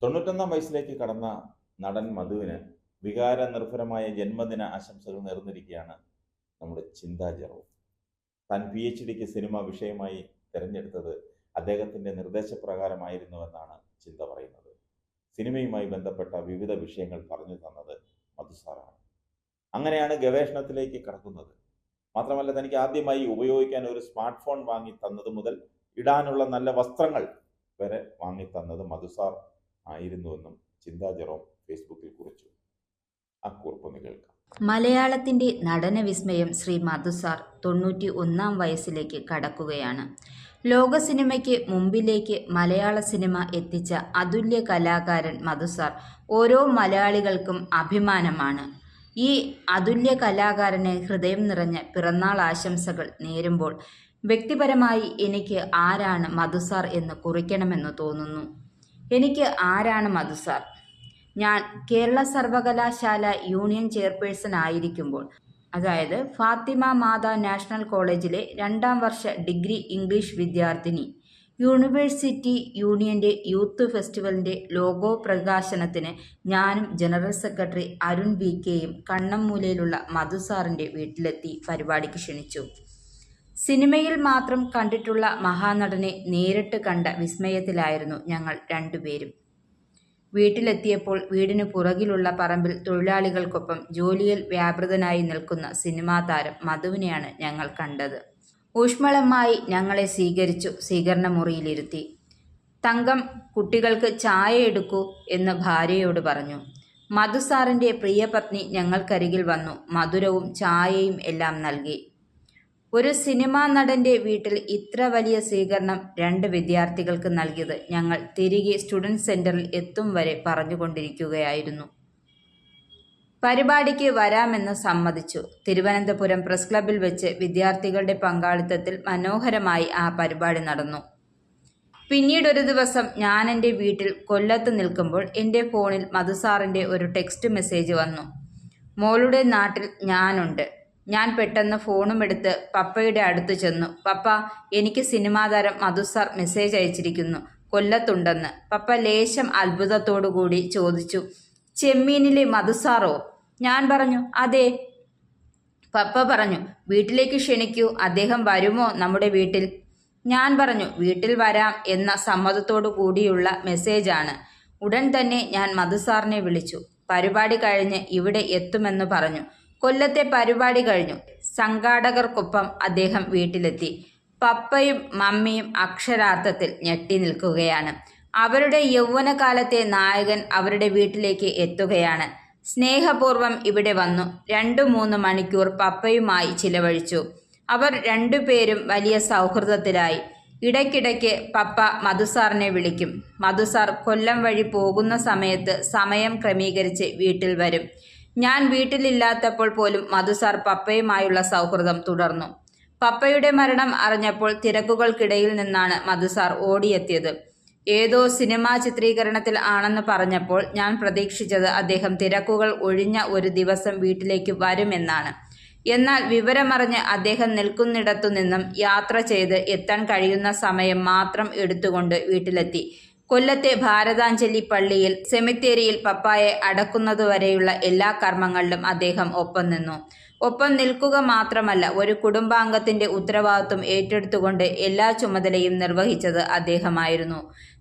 91 വയസ്സിലേക്ക് കടന്ന നടൻ മധുവിന് വികാര നിർഭരമായ ജന്മദിന ആശംസകൾ നേർന്നിരിക്കുകയാണ് നമ്മുടെ ചിന്താ ജെറോം. താൻ PhDക്ക് സിനിമ വിഷയമായി തിരഞ്ഞെടുത്തത് അദ്ദേഹത്തിൻ്റെ നിർദ്ദേശപ്രകാരമായിരുന്നുവെന്നാണ് ചിന്ത പറയുന്നത്. സിനിമയുമായി ബന്ധപ്പെട്ട വിവിധ വിഷയങ്ങൾ പറഞ്ഞു തന്നത് മധുസാറാണ്. അങ്ങനെയാണ് ഗവേഷണത്തിലേക്ക് കടക്കുന്നത്. മാത്രമല്ല, തനിക്ക് ആദ്യമായി ഉപയോഗിക്കാൻ ഒരു സ്മാർട്ട് ഫോൺ വാങ്ങി തന്നത് മുതൽ ഇടാനുള്ള നല്ല വസ്ത്രങ്ങൾ വരെ വാങ്ങി തന്നത് മധുസാർ ആയിരുന്നുവെന്നും ചിന്താ ജെറോം ഫേസ്ബുക്കിൽ കുറിച്ചു. ആ കുറിപ്പൊന്ന് കേൾക്കാം. മലയാളത്തിൻ്റെ നടന വിസ്മയം ശ്രീ മധുസാർ 91 വയസ്സിലേക്ക് കടക്കുകയാണ്. ലോക സിനിമയ്ക്ക് മുമ്പിലേക്ക് മലയാള സിനിമ എത്തിച്ച അതുല്യ കലാകാരൻ മധുസാർ ഓരോ മലയാളികൾക്കും അഭിമാനമാണ്. ഈ അതുല്യ കലാകാരന് ഹൃദയം നിറഞ്ഞ പിറന്നാൾ ആശംസകൾ നേരുമ്പോൾ വ്യക്തിപരമായി എനിക്ക് ആരാണ് മധുസാർ എന്ന് കുറിക്കണമെന്ന് തോന്നുന്നു. എനിക്ക് ആരാണ് മധുസാർ? ഞാൻ കേരള സർവകലാശാല യൂണിയൻ ചെയർപേഴ്സൺ ആയിരിക്കുമ്പോൾ, അതായത് ഫാത്തിമ മാതാ നാഷണൽ കോളേജിലെ 2ാം വർഷ ഡിഗ്രി ഇംഗ്ലീഷ് വിദ്യാർത്ഥിനി, യൂണിവേഴ്സിറ്റി യൂണിയൻ്റെ യൂത്ത് ഫെസ്റ്റിവലിൻ്റെ ലോഗോ പ്രകാശനത്തിന് ഞാനും ജനറൽ സെക്രട്ടറി അരുൺ VKയും കണ്ണമ്മൂലയിലുള്ള മധുസാറിൻ്റെ വീട്ടിലെത്തി പരിപാടിക്ക് ക്ഷണിച്ചു. സിനിമയിൽ മാത്രം കണ്ടിട്ടുള്ള മഹാനടനെ നേരിട്ട് കണ്ട വിസ്മയത്തിലായിരുന്നു ഞങ്ങൾ രണ്ടുപേരും. വീട്ടിലെത്തിയപ്പോൾ വീടിന് പുറകിലുള്ള പറമ്പിൽ തൊഴിലാളികൾക്കൊപ്പം ജോലിയിൽ വ്യാപൃതനായി നിൽക്കുന്ന സിനിമാ താരം മധുവിനെയാണ് ഞങ്ങൾ കണ്ടത്. ഊഷ്മളമായി ഞങ്ങളെ സ്വീകരിച്ചു സ്വീകരണ മുറിയിലിരുത്തി. തങ്കം, കുട്ടികൾക്ക് ചായ എടുക്കൂ എന്ന് ഭാര്യയോട് പറഞ്ഞു. മധുസാറിൻ്റെ പ്രിയപത്നി ഞങ്ങൾക്കരികിൽ വന്നു മധുരവും ചായയും എല്ലാം നൽകി. ഒരു സിനിമാ നടൻ്റെ വീട്ടിൽ ഇത്ര വലിയ സ്വീകരണം 2 വിദ്യാർത്ഥികൾക്ക് നൽകിയത് ഞങ്ങൾ തിരികെ സ്റ്റുഡൻറ് സെൻറ്ററിൽ എത്തും വരെ പറഞ്ഞുകൊണ്ടിരിക്കുകയായിരുന്നു. പരിപാടിക്ക് വരാമെന്ന് സമ്മതിച്ചു. തിരുവനന്തപുരം പ്രസ് ക്ലബ്ബിൽ വെച്ച് വിദ്യാർത്ഥികളുടെ പങ്കാളിത്തത്തിൽ മനോഹരമായി ആ പരിപാടി നടന്നു. പിന്നീടൊരു ദിവസം ഞാൻ എൻ്റെ വീട്ടിൽ കൊല്ലത്ത് നിൽക്കുമ്പോൾ എൻ്റെ ഫോണിൽ മധുസാറിൻ്റെ ഒരു ടെക്സ്റ്റ് മെസ്സേജ് വന്നു. മോളുടെ നാട്ടിൽ ഞാനുണ്ട്. ഞാൻ പെട്ടെന്ന് ഫോണുമെടുത്ത് പപ്പയുടെ അടുത്ത് ചെന്നു. പപ്പ, എനിക്ക് സിനിമാ താരം മധുസാർ മെസ്സേജ് അയച്ചിരിക്കുന്നു, കൊല്ലത്തുണ്ടെന്ന്. പപ്പ ലേശം അത്ഭുതത്തോടുകൂടി ചോദിച്ചു, ചെമ്മീനിലെ മധുസാറോ? ഞാൻ പറഞ്ഞു, അതെ. പപ്പ പറഞ്ഞു, വീട്ടിലേക്ക് ക്ഷണിക്കൂ, അദ്ദേഹം വരുമോ നമ്മുടെ വീട്ടിൽ? ഞാൻ പറഞ്ഞു, വീട്ടിൽ വരാം എന്ന സമ്മതത്തോടു കൂടിയുള്ള മെസ്സേജാണ്. ഉടൻ തന്നെ ഞാൻ മധുസാറിനെ വിളിച്ചു. പരിപാടി കഴിഞ്ഞ് ഇവിടെ എത്തുമെന്ന് പറഞ്ഞു. കൊല്ലത്തെ പരിപാടി കഴിഞ്ഞു. സംഘാടകർക്കൊപ്പം അദ്ദേഹം വീട്ടിലെത്തി. പപ്പയും മമ്മിയും അക്ഷരാർത്ഥത്തിൽ ഞെട്ടി നിൽക്കുകയാണ്. അവരുടെ യൗവനകാലത്തെ നായകൻ അവരുടെ വീട്ടിലേക്ക് എത്തുകയാണ്. സ്നേഹപൂർവ്വം ഇവിടെ വന്നു 2-3 മണിക്കൂർ പപ്പയുമായി ചിലവഴിച്ചു. അവർ രണ്ടുപേരും വലിയ സൗഹൃദത്തിലായി. ഇടയ്ക്കിടയ്ക്ക് പപ്പ മധുസാറിനെ വിളിക്കും. മധുസാർ കൊല്ലം വഴി പോകുന്ന സമയത്ത് സമയം ക്രമീകരിച്ച് വീട്ടിൽ വരും. ഞാൻ വീട്ടിലില്ലാത്തപ്പോൾ പോലും മധുസാർ പപ്പയുമായുള്ള സൗഹൃദം തുടർന്നു. പപ്പയുടെ മരണം അറിഞ്ഞപ്പോൾ തിരക്കുകൾക്കിടയിൽ നിന്നാണ് മധുസാർ ഓടിയെത്തിയത്. ഏതോ സിനിമാ ചിത്രീകരണത്തിൽ ആണെന്ന് പറഞ്ഞപ്പോൾ ഞാൻ പ്രതീക്ഷിച്ചത് അദ്ദേഹം തിരക്കുകൾ ഒഴിഞ്ഞ ഒരു ദിവസം വീട്ടിലേക്ക് വരുമെന്നാണ്. എന്നാൽ വിവരമറിഞ്ഞ് അദ്ദേഹം നിൽക്കുന്നിടത്തു നിന്നും യാത്ര ചെയ്ത് എത്താൻ കഴിയുന്ന സമയം മാത്രം എടുത്തുകൊണ്ട് വീട്ടിലെത്തി. കൊല്ലത്തെ ഭാരതാഞ്ജലി പള്ളിയിൽ സെമിത്തേരിയിൽ പപ്പായെ അടക്കുന്നതുവരെയുള്ള എല്ലാ കർമ്മങ്ങളിലും അദ്ദേഹം ഒപ്പം നിന്നു. ഒപ്പം നിൽക്കുക മാത്രമല്ല, ഒരു കുടുംബാംഗത്തിൻ്റെ ഉത്തരവാദിത്വം ഏറ്റെടുത്തുകൊണ്ട് എല്ലാ ചുമതലയും നിർവഹിച്ചത് അദ്ദേഹമായിരുന്നു.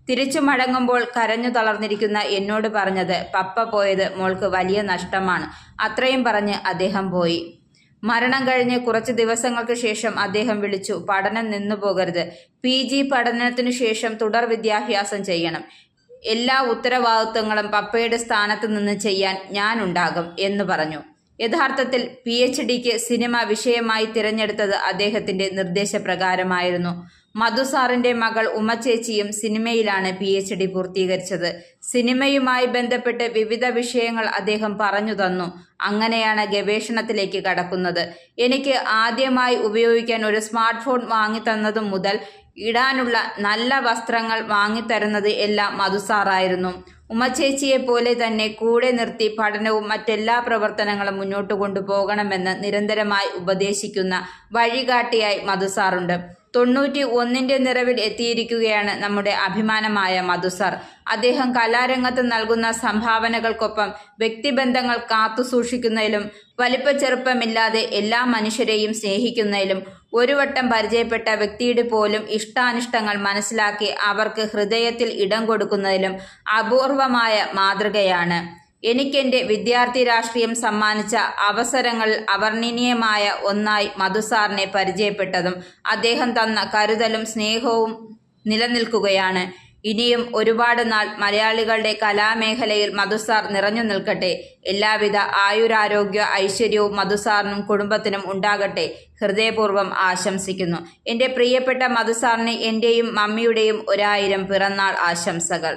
തിരിച്ചു മടങ്ങുമ്പോൾ കരഞ്ഞു തളർന്നിരിക്കുന്ന എന്നോട് പറഞ്ഞത്, പപ്പ പോയത് മോൾക്ക് വലിയ നഷ്ടമാണ്. അത്രയും പറഞ്ഞ് അദ്ദേഹം പോയി. മരണം കഴിഞ്ഞ് കുറച്ച് ദിവസങ്ങൾക്ക് ശേഷം അദ്ദേഹം വിളിച്ചു, പഠനം നിന്നു പോകരുത്, PG പഠനത്തിനു ശേഷം തുടർ വിദ്യാഭ്യാസം ചെയ്യണം. എല്ലാ ഉത്തരവാദിത്വങ്ങളും പപ്പയുടെ സ്ഥാനത്ത് നിന്ന് ചെയ്യാൻ ഞാനുണ്ടാകും എന്ന് പറഞ്ഞു. യഥാർത്ഥത്തിൽ PhDക്ക് സിനിമ വിഷയമായി തിരഞ്ഞെടുത്തത് അദ്ദേഹത്തിൻ്റെ നിർദ്ദേശപ്രകാരമായിരുന്നു. മധുസാറിൻ്റെ മകൾ ഉമ്മച്ചേച്ചിയും സിനിമയിലാണ് PhD പൂർത്തീകരിച്ചത്. സിനിമയുമായി ബന്ധപ്പെട്ട് വിവിധ വിഷയങ്ങൾ അദ്ദേഹം പറഞ്ഞു തന്നു. അങ്ങനെയാണ് ഗവേഷണത്തിലേക്ക് കടക്കുന്നത്. എനിക്ക് ആദ്യമായി ഉപയോഗിക്കാൻ ഒരു സ്മാർട്ട് ഫോൺ വാങ്ങിത്തന്നതു മുതൽ ഇടാനുള്ള നല്ല വസ്ത്രങ്ങൾ വാങ്ങിത്തരുന്നത് എല്ലാം മധുസാറായിരുന്നു. ഉമ്മച്ചേച്ചിയെപ്പോലെ തന്നെ കൂടെ നിർത്തി പഠനവും മറ്റെല്ലാ പ്രവർത്തനങ്ങളും മുന്നോട്ട് കൊണ്ടുപോകണമെന്ന് നിരന്തരമായി ഉപദേശിക്കുന്ന വഴികാട്ടിയായി മധുസാറുണ്ട്. 91 നിറവിൽ എത്തിയിരിക്കുകയാണ് നമ്മുടെ അഭിമാനമായ മധുസാർ. അദ്ദേഹം കലാരംഗത്ത് നൽകുന്ന സംഭാവനകൾക്കൊപ്പം വ്യക്തിബന്ധങ്ങൾ കാത്തുസൂക്ഷിക്കുന്നതിലും വലിപ്പച്ചെറുപ്പമില്ലാതെ എല്ലാ മനുഷ്യരെയും സ്നേഹിക്കുന്നതിലും ഒരു വട്ടം പരിചയപ്പെട്ട വ്യക്തിയുടെ പോലും ഇഷ്ടാനിഷ്ടങ്ങൾ മനസ്സിലാക്കി അവർക്ക് ഹൃദയത്തിൽ ഇടം കൊടുക്കുന്നതിലും അപൂർവമായ മാതൃകയാണ്. എനിക്കെൻ്റെ വിദ്യാർത്ഥി രാഷ്ട്രീയം സമ്മാനിച്ച അവസരങ്ങളിൽ അവർണ്ണനീയമായ ഒന്നായി മധുസാറിനെ പരിചയപ്പെട്ടതും അദ്ദേഹം തന്ന കരുതലും സ്നേഹവും നിലനിൽക്കുകയാണ്. ഇനിയും ഒരുപാട് നാൾ മലയാളികളുടെ കലാമേഖലയിൽ മധുസാർ നിറഞ്ഞു നിൽക്കട്ടെ. എല്ലാവിധ ആയുരാരോഗ്യ ഐശ്വര്യവും മധുസാറിനും കുടുംബത്തിനും ഉണ്ടാകട്ടെ ഹൃദയപൂർവ്വം ആശംസിക്കുന്നു. എൻ്റെ പ്രിയപ്പെട്ട മധുസാറിന് എൻ്റെയും മമ്മിയുടെയും 1000 പിറന്നാൾ ആശംസകൾ.